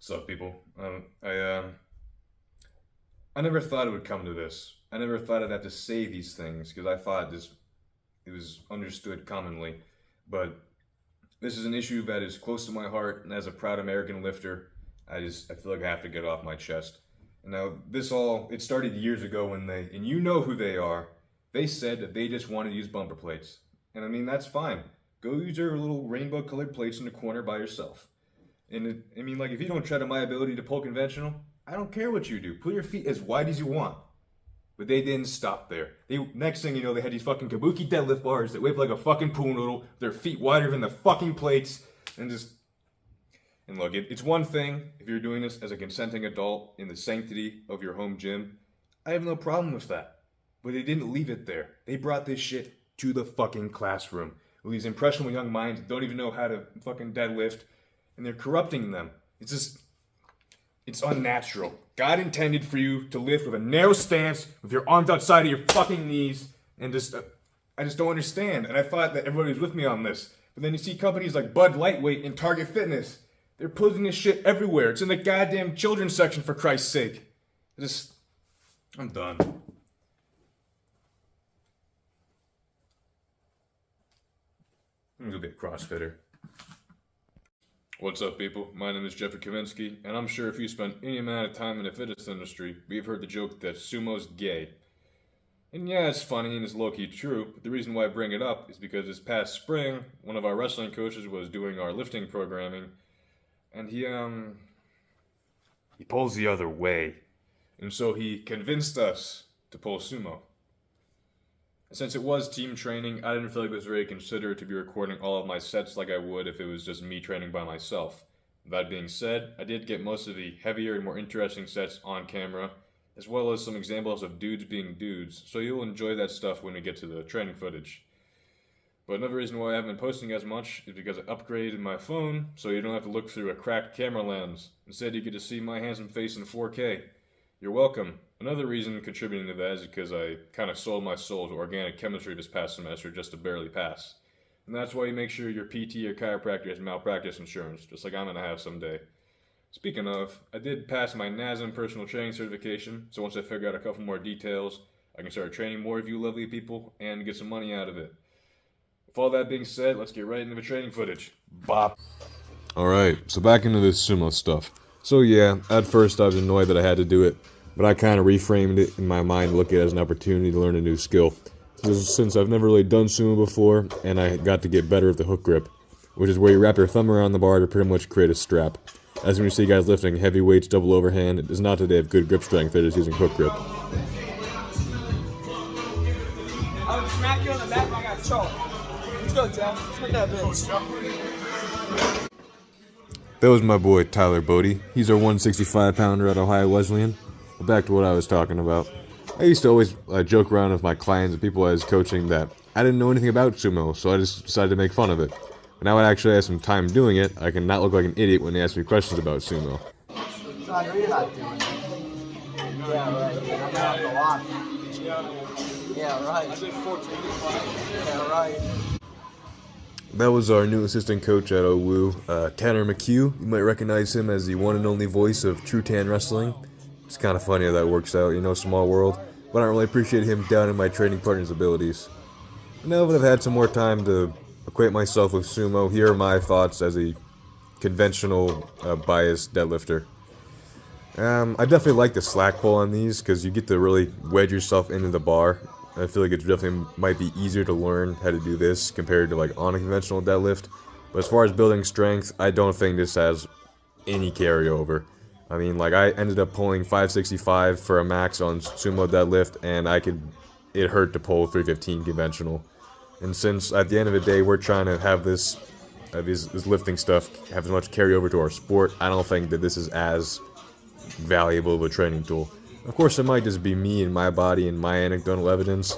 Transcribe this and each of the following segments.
What's up, people? I never thought it would come to this. I never thought I'd have to say these things because I thought it was understood commonly. But this is an issue that is close to my heart, and as a proud American lifter, I feel like I have to get off my chest. And now it started years ago when and you know who they are. They said that they just wanted to use bumper plates, and I mean that's fine. Go use your little rainbow-colored plates in the corner by yourself. Like, if you don't tread on my ability to pull conventional, I don't care what you do. Put your feet as wide as you want. But they didn't stop there. Next thing you know, they had these fucking kabuki deadlift bars that wave like a fucking pool noodle, their feet wider than the fucking plates, and look, it's one thing if you're doing this as a consenting adult in the sanctity of your home gym. I have no problem with that. But they didn't leave it there. They brought this shit to the fucking classroom. With these impressionable young minds that don't even know how to fucking deadlift, and they're corrupting them. It's unnatural. God intended for you to lift with a narrow stance, with your arms outside of your fucking knees, and I just don't understand. And I thought that everybody was with me on this. But then you see companies like Bud Lightweight and Target Fitness. They're putting this shit everywhere. It's in the goddamn children's section, for Christ's sake. I'm done. I'm gonna be a CrossFitter. What's up, people? My name is Jeffrey Kavinsky, and I'm sure if you spend any amount of time in the fitness industry, we've heard the joke that sumo's gay. And yeah, it's funny and it's low-key true, but the reason why I bring it up is because this past spring, one of our wrestling coaches was doing our lifting programming, and he pulls the other way. And so he convinced us to pull sumo. Since it was team training, I didn't feel like it was very considerate to be recording all of my sets like I would if it was just me training by myself. That being said, I did get most of the heavier and more interesting sets on camera, as well as some examples of dudes being dudes, so you'll enjoy that stuff when we get to the training footage. But another reason why I haven't been posting as much is because I upgraded my phone, so you don't have to look through a cracked camera lens. Instead, you get to see my handsome face in 4K. You're welcome. Another reason contributing to that is because I kind of sold my soul to organic chemistry this past semester just to barely pass. And that's why you make sure your PT or chiropractor has malpractice insurance, just like I'm going to have someday. Speaking of, I did pass my NASM personal training certification, so once I figure out a couple more details, I can start training more of you lovely people and get some money out of it. With all that being said, let's get right into the training footage. Bop. Alright, so back into this sumo stuff. So yeah, at first I was annoyed that I had to do it, but I kind of reframed it in my mind to look at it as an opportunity to learn a new skill. Since I've never really done sumo before, and I got to get better at the hook grip, which is where you wrap your thumb around the bar to pretty much create a strap. As when you see guys lifting heavy weights double overhand, it is not that they have good grip strength, they're just using hook grip. I would smack you on the back, I got choke. Let's go, Jeff. Let's that bitch. That was my boy Tyler Bodie. He's our 165-pounder at Ohio Wesleyan. But back to what I was talking about. I used to always joke around with my clients and people I was coaching that I didn't know anything about sumo, so I just decided to make fun of it. But now I actually have some time doing it, I can not look like an idiot when they ask me questions about sumo. I know you're not doing it. Yeah, right. I'm gonna have to watch. Yeah, right. I did 14.5. Yeah, right. That was our new assistant coach at OWU, Tanner McHugh. You might recognize him as the one and only voice of True Tan Wrestling. It's kind of funny how that works out, you know, small world. But I don't really appreciate him doubting my training partner's abilities. Now that I've had some more time to acquaint myself with sumo, here are my thoughts as a conventional biased deadlifter. I definitely like the slack pull on these because you get to really wedge yourself into the bar. I feel like it definitely might be easier to learn how to do this compared to like on a conventional deadlift. But as far as building strength, I don't think this has any carryover. I mean, like I ended up pulling 565 for a max on sumo deadlift, and it hurt to pull 315 conventional. And since at the end of the day we're trying to have this lifting stuff have as much carryover to our sport, I don't think that this is as valuable of a training tool. Of course, it might just be me and my body and my anecdotal evidence,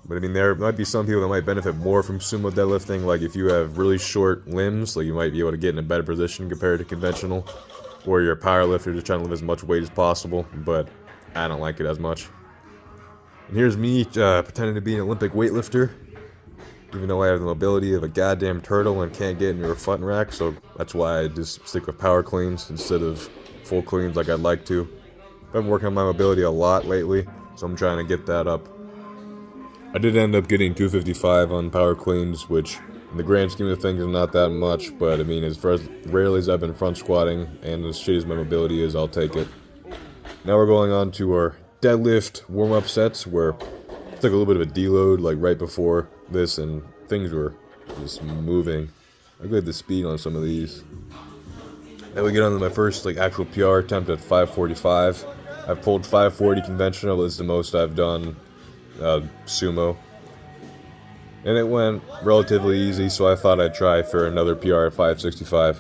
but I mean, there might be some people that might benefit more from sumo deadlifting, like if you have really short limbs, like you might be able to get in a better position compared to conventional, or you're a power lifter just trying to lift as much weight as possible, but I don't like it as much. And here's me pretending to be an Olympic weightlifter, even though I have the mobility of a goddamn turtle and can't get into a front rack, so that's why I just stick with power cleans instead of full cleans like I'd like to. I've been working on my mobility a lot lately, so I'm trying to get that up. I did end up getting 255 on power cleans, which in the grand scheme of things is not that much, but I mean, as rarely as I've been front squatting and as shitty as my mobility is, I'll take it. Now we're going on to our deadlift warm-up sets, where I took a little bit of a deload like right before this, and things were just moving. I got the speed on some of these. Then we get on to my first like actual PR attempt at 545. I've pulled 540 conventional. This is the most I've done sumo, and it went relatively easy, so I thought I'd try for another PR at 565,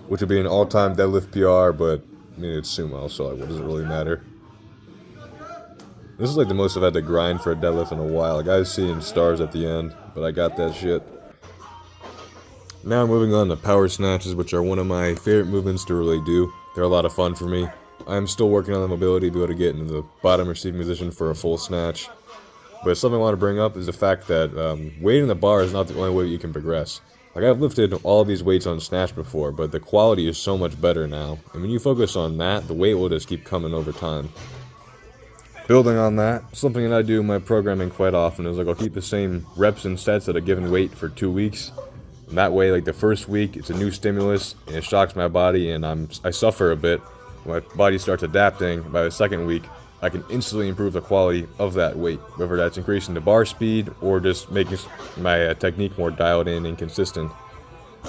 which would be an all-time deadlift PR, but I mean, it's sumo, so like, what does it really matter? This is like the most I've had to grind for a deadlift in a while. Like, I was seeing stars at the end, but I got that shit. Now moving on to power snatches, which are one of my favorite movements to really do. They're a lot of fun for me. I'm still working on the mobility to be able to get into the bottom receiving position for a full snatch. But something I want to bring up is the fact that weighting the bar is not the only way you can progress. Like, I've lifted all of these weights on snatch before, but the quality is so much better now. And when you focus on that, the weight will just keep coming over time. Building on that, something that I do in my programming quite often is like I'll keep the same reps and sets at a given weight for 2 weeks. And that way, like the first week, it's a new stimulus and it shocks my body, and I suffer a bit. My body starts adapting. By the second week, I can instantly improve the quality of that weight, whether that's increasing the bar speed or just making my technique more dialed in and consistent.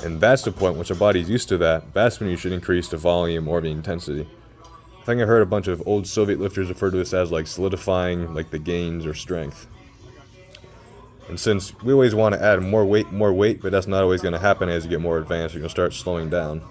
And that's the point, once your body's used to that, that's when you should increase the volume or the intensity. I think I heard a bunch of old Soviet lifters refer to this as like solidifying like the gains or strength. And since we always want to add more weight, but that's not always going to happen as you get more advanced, you're going to start slowing down.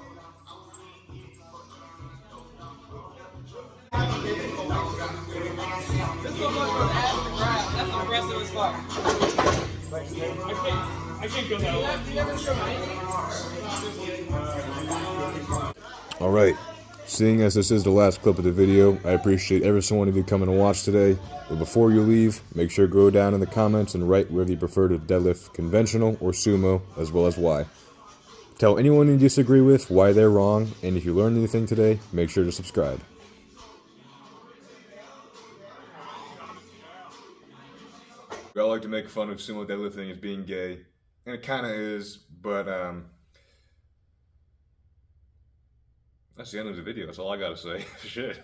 Alright, seeing as this is the last clip of the video, I appreciate every single one of you coming to watch today. But before you leave, make sure to go down in the comments and write whether you prefer to deadlift conventional or sumo, as well as why. Tell anyone you disagree with why they're wrong, and if you learned anything today, make sure to subscribe. We all like to make fun of sumo deadlifting as being gay, and it kind of is, but that's the end of the video. That's all I gotta say. Shit.